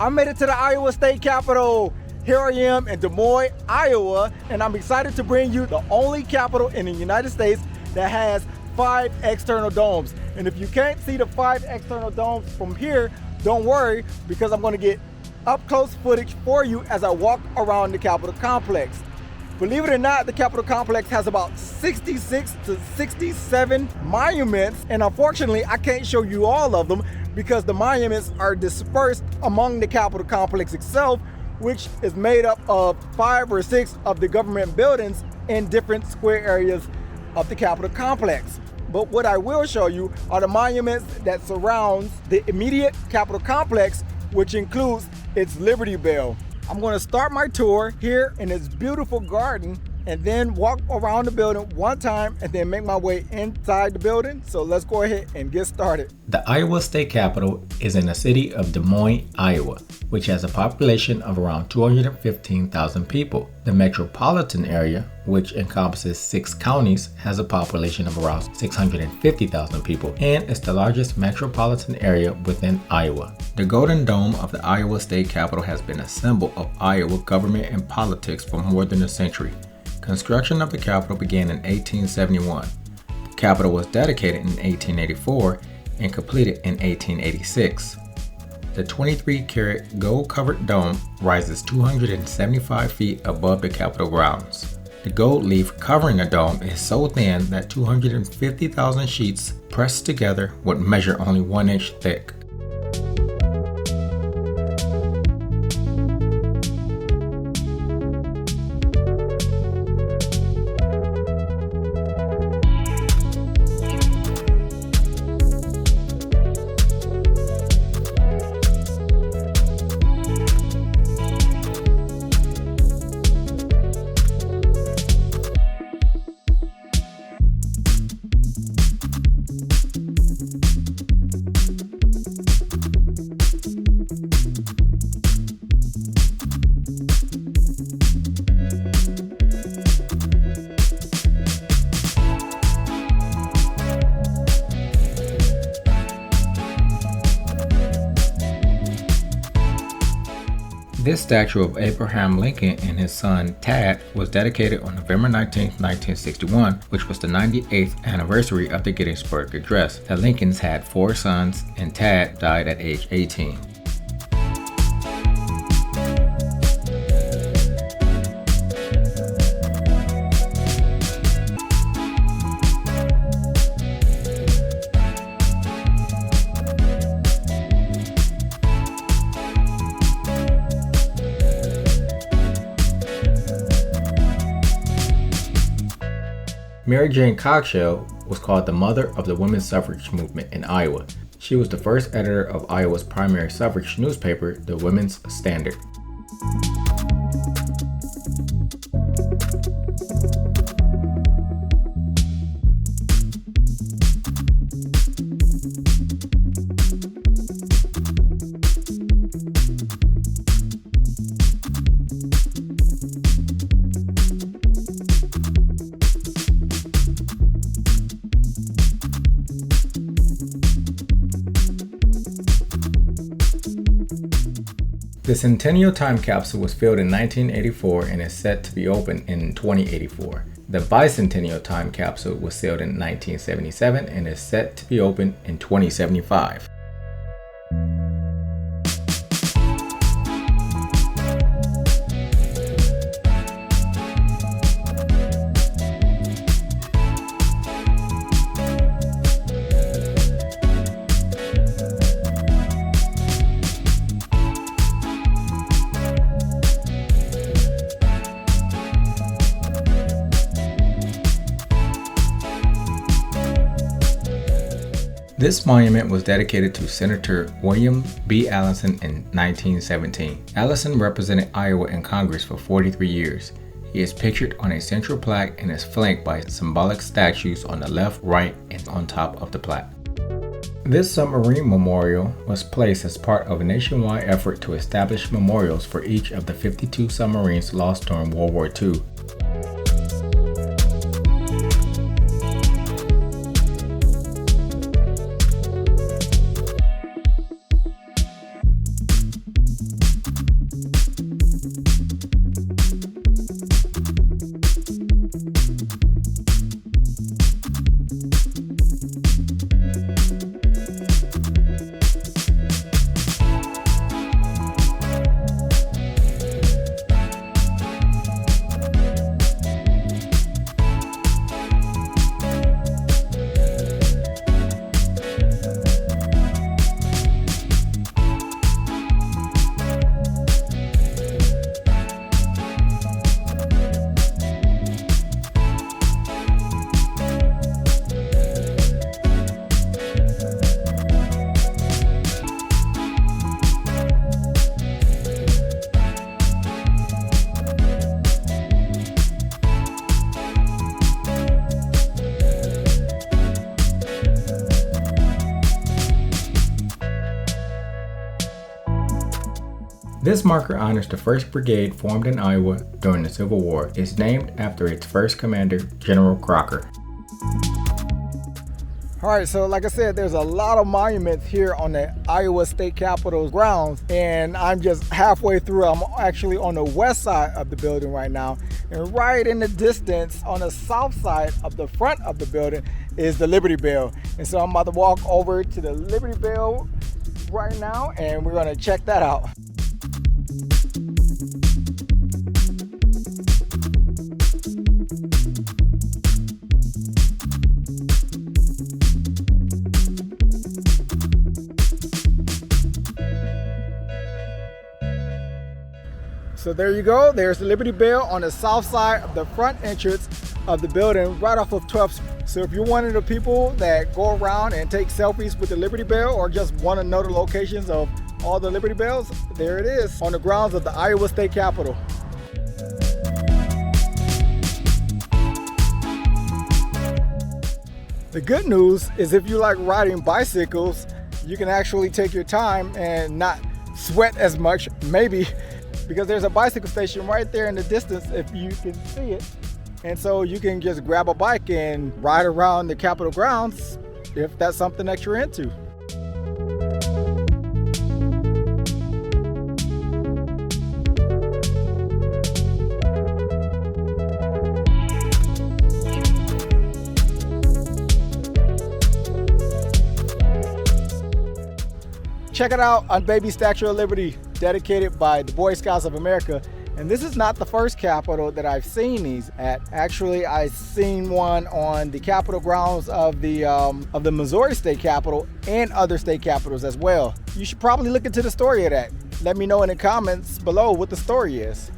I made it to the Iowa State Capitol. Here I am in Des Moines, Iowa, and I'm excited to bring you the only capitol in the United States that has 5 external domes. And if you can't see the 5 external domes from here, don't worry, because I'm going to get up close footage for you as I walk around the Capitol complex. Believe it or not, the Capitol complex has about 66 to 67 monuments, and unfortunately I can't show you all of them because the monuments are dispersed among the Capitol complex itself, which is made up of 5 or 6 of the government buildings in different square areas of the Capitol complex. But what I will show you are the monuments that surrounds the immediate Capitol complex, which includes its Liberty Bell. I'm going to start my tour here in this beautiful garden and then walk around the building one time and then make my way inside the building. So let's go ahead and get started. The Iowa State Capitol is in the city of Des Moines, Iowa, which has a population of around 215,000 people. The metropolitan area, which encompasses 6 counties, has a population of around 650,000 people and is the largest metropolitan area within Iowa. The Golden Dome of the Iowa State Capitol has been a symbol of Iowa government and politics for more than a century. Construction of the Capitol began in 1871. The Capitol was dedicated in 1884 and completed in 1886. The 23-karat gold-covered dome rises 275 feet above the Capitol grounds. The gold leaf covering the dome is so thin that 250,000 sheets pressed together would measure only 1 inch thick. This statue of Abraham Lincoln and his son Tad was dedicated on November 19, 1961, which was the 98th anniversary of the Gettysburg Address. The Lincolns had 4 sons and Tad died at age 18. Mary Jane Coxshell was called the mother of the women's suffrage movement in Iowa. She was the first editor of Iowa's primary suffrage newspaper, the Women's Standard. The Centennial Time Capsule was filled in 1984 and is set to be open in 2084. The Bicentennial Time Capsule was sealed in 1977 and is set to be open in 2075. This monument was dedicated to Senator William B. Allison in 1917. Allison represented Iowa in Congress for 43 years. He is pictured on a central plaque and is flanked by symbolic statues on the left, right, and on top of the plaque. This submarine memorial was placed as part of a nationwide effort to establish memorials for each of the 52 submarines lost during World War II. This marker honors the 1st Brigade formed in Iowa during the Civil War. It's named after its first commander, General Crocker. All right, so like I said, there's a lot of monuments here on the Iowa State Capitol grounds, and I'm just halfway through. I'm actually on the west side of the building right now, and right in the distance on the south side of the front of the building is the Liberty Bell. And so I'm about to walk over to the Liberty Bell right now, and we're gonna check that out. So there you go, there's the Liberty Bell on the south side of the front entrance of the building right off of 12th Street. So if you're one of the people that go around and take selfies with the Liberty Bell or just want to know the locations of all the Liberty Bells, there it is on the grounds of the Iowa State Capitol. The good news is if you like riding bicycles, you can actually take your time and not sweat as much, maybe, because there's a bicycle station right there in the distance if you can see it. And so you can just grab a bike and ride around the Capitol grounds if that's something that you're into. Check it out on Baby Statue of Liberty, dedicated by the Boy Scouts of America. And this is not the first Capitol that I've seen these at. Actually, I've seen one on the Capitol grounds of the Missouri State Capitol and other state capitals as well. You should probably look into the story of that. Let me know in the comments below what the story is.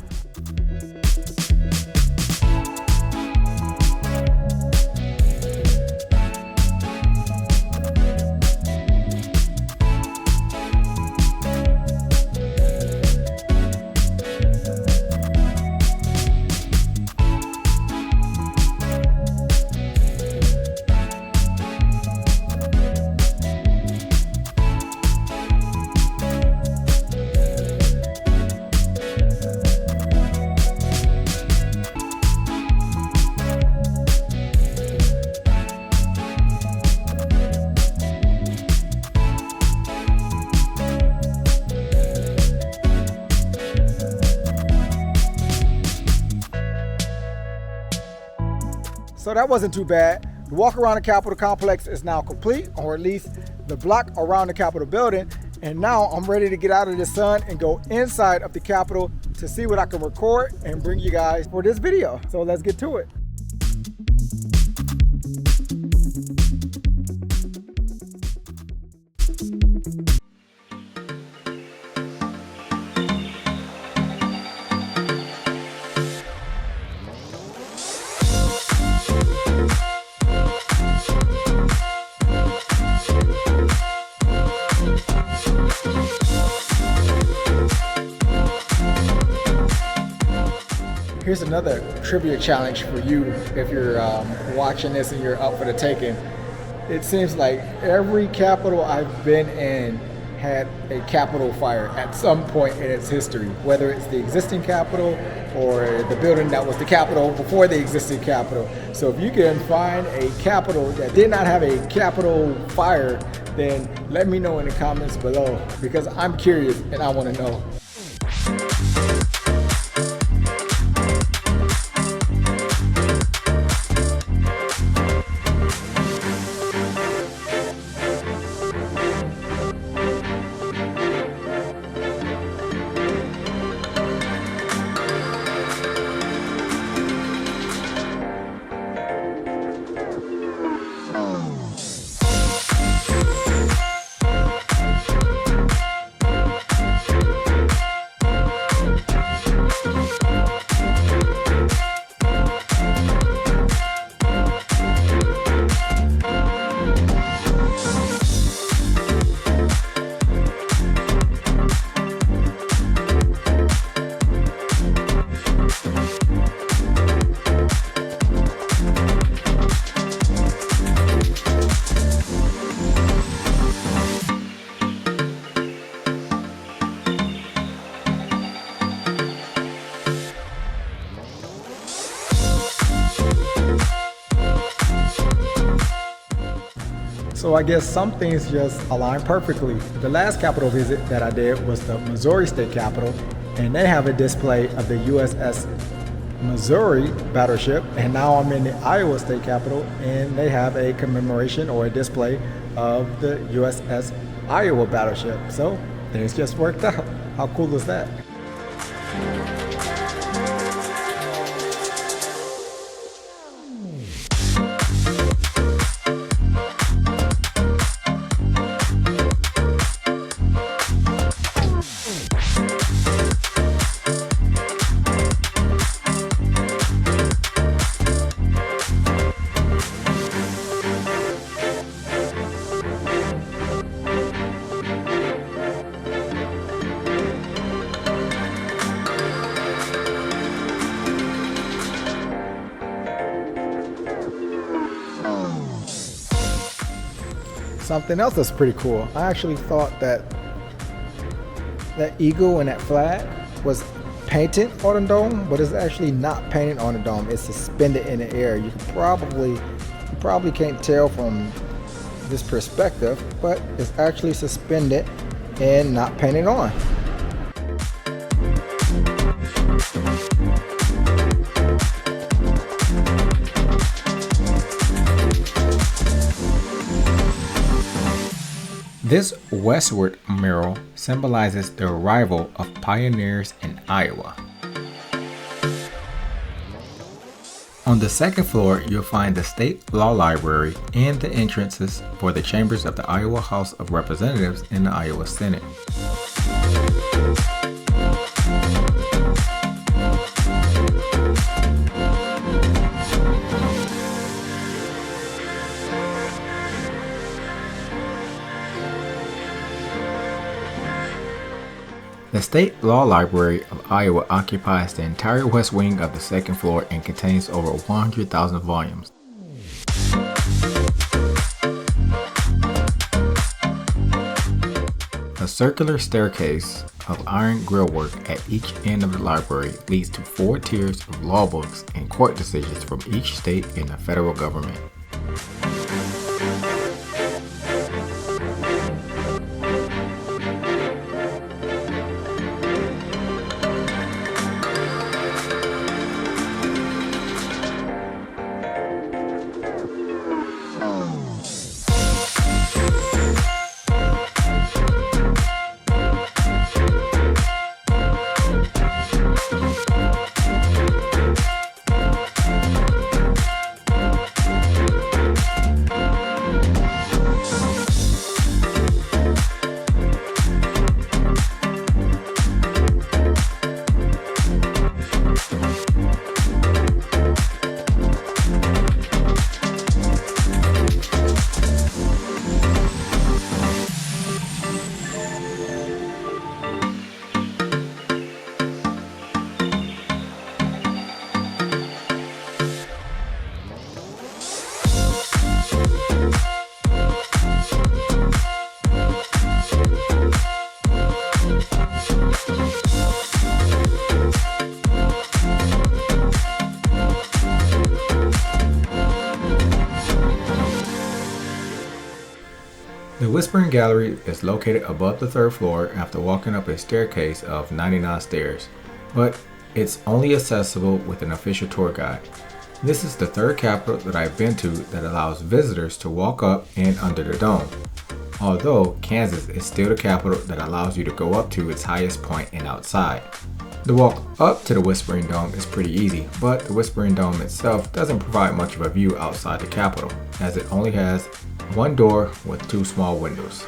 So that wasn't too bad. The walk around the Capitol complex is now complete, or at least the block around the Capitol building. And now I'm ready to get out of the sun and go inside of the Capitol to see what I can record and bring you guys for this video. So let's get to it. Here's another trivia challenge for you if you're watching this and you're up for the taking. It seems like every Capitol I've been in had a Capitol fire at some point in its history, whether it's the existing Capitol or the building that was the Capitol before the existing Capitol. So if you can find a Capitol that did not have a Capitol fire, then let me know in the comments below, because I'm curious and I want to know. So I guess some things just align perfectly. The last Capitol visit that I did was the Missouri State Capitol, and they have a display of the USS Missouri battleship, and now I'm in the Iowa State Capitol and they have a commemoration or a display of the USS Iowa battleship. So things just worked out. How cool is that? Something else that's pretty cool. I actually thought that eagle and that flag was painted on the dome, but it's actually not painted on the dome. It's suspended in the air. You probably can't tell from this perspective, but it's actually suspended and not painted on. This westward mural symbolizes the arrival of pioneers in Iowa. On the second floor, you'll find the State Law Library and the entrances for the chambers of the Iowa House of Representatives and the Iowa Senate. The State Law Library of Iowa occupies the entire west wing of the second floor and contains over 100,000 volumes. A circular staircase of iron grillwork at each end of the library leads to 4 tiers of law books and court decisions from each state and the federal government. The Whispering Gallery is located above the 3rd floor after walking up a staircase of 99 stairs, but it's only accessible with an official tour guide. This is the 3rd Capitol that I've been to that allows visitors to walk up and under the dome, although Kansas is still the Capitol that allows you to go up to its highest point and outside. The walk up to the Whispering Dome is pretty easy, but the Whispering Dome itself doesn't provide much of a view outside the Capitol, as it only has one door with 2 small windows.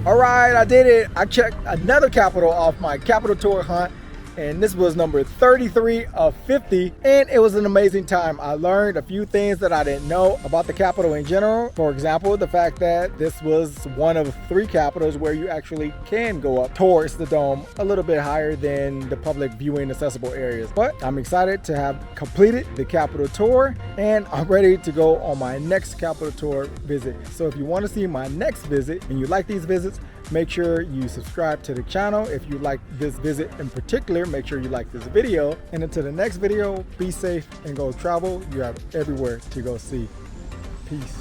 All right, I did it. I checked another Capitol off my Capitol tour hunt, and this was number 33 of 50, and it was an amazing time. I learned a few things that I didn't know about the Capitol in general. For example, the fact that this was one of 3 Capitols where you actually can go up towards the dome a little bit higher than the public viewing accessible areas. But I'm excited to have completed the Capitol tour, and I'm ready to go on my next Capitol tour visit. So if you want to see my next visit and you like these visits, make sure you subscribe to the channel if you like this visit in particular. here. Make sure you like this video. And until the next video, be safe and go travel. You have everywhere to go see. Peace.